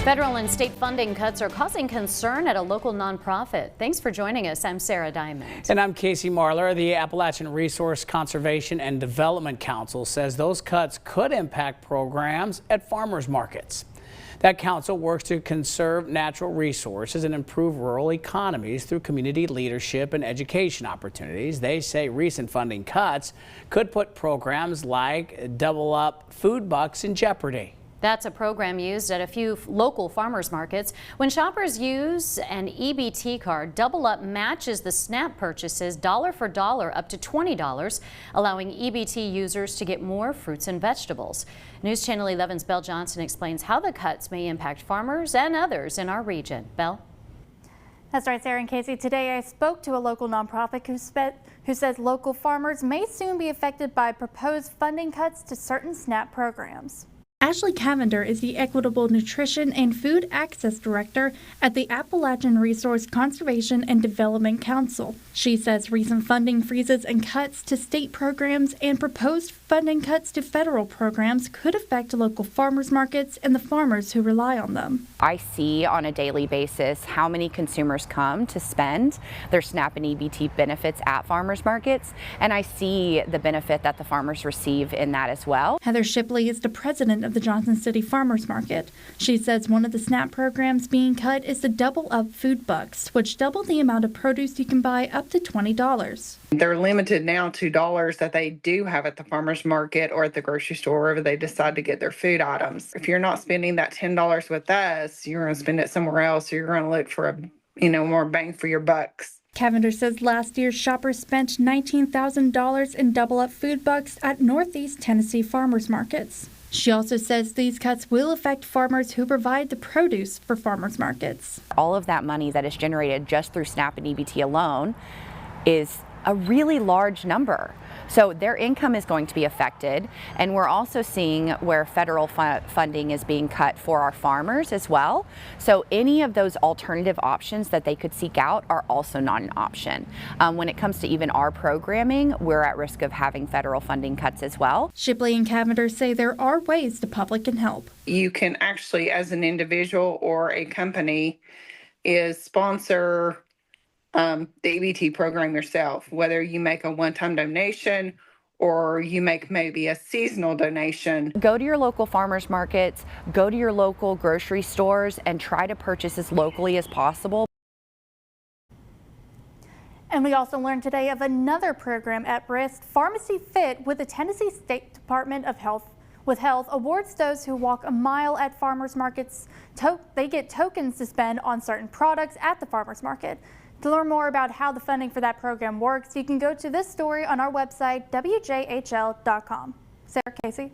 Federal and state funding cuts are causing concern at a local nonprofit. Thanks for joining us. I'm Sarah Diamond. And I'm Casey Marler. The Appalachian Resource Conservation and Development Council says those cuts could impact programs at farmers markets. That council works to conserve natural resources and improve rural economies through community leadership and education opportunities. They say recent funding cuts could put programs like Double Up Food Bucks in jeopardy. That's a program used at a few local farmers markets. When shoppers use an EBT card, Double Up matches the SNAP purchases dollar for dollar up to $20, allowing EBT users to get more fruits and vegetables. News Channel 11's Belle Johnson explains how the cuts may impact farmers and others in our region. Belle? That's right, Sarah and Casey. Today I spoke to a local nonprofit who says local farmers may soon be affected by proposed funding cuts to certain SNAP programs. Ashley Cavender is the Equitable Nutrition and Food Access Director at the Appalachian Resource Conservation and Development Council. She says recent funding freezes and cuts to state programs and proposed funding cuts to federal programs could affect local farmers markets and the farmers who rely on them. I see on a daily basis how many consumers come to spend their SNAP and EBT benefits at farmers markets, and I see the benefit that the farmers receive in that as well. Heather Shipley is the president of the Johnson City Farmers Market. She says one of the SNAP programs being cut is the Double Up Food Bucks, which double the amount of produce you can buy up to $20. They're limited now to dollars that they do have at the farmers market or at the grocery store, wherever they decide to get their food items. If you're not spending that $10 with us, you're going to spend it somewhere else, or you're going to look for more bang for your bucks. Cavender says last year shoppers spent $19,000 in Double Up Food Bucks at Northeast Tennessee farmers markets. She also says these cuts will affect farmers who provide the produce for farmers markets. All of that money that is generated just through SNAP and EBT alone is a really large number. So their income is going to be affected, and we're also seeing where federal funding is being cut for our farmers as well. So any of those alternative options that they could seek out are also not an option. When it comes to even our programming, we're at risk of having federal funding cuts as well. Shipley and Cavender say there are ways the public can help. You can actually, as an individual or a company, is sponsor the EBT program yourself, whether you make a one-time donation or you make maybe a seasonal donation. Go to your local farmers markets, go to your local grocery stores, and try to purchase as locally as possible. And we also learned today of another program at risk. Pharmacy Fit with the Tennessee State Department of Health awards those who walk a mile at farmers markets. They get tokens to spend on certain products at the farmers market. To learn more about how the funding for that program works, you can go to this story on our website, WJHL.com. Sarah, Casey.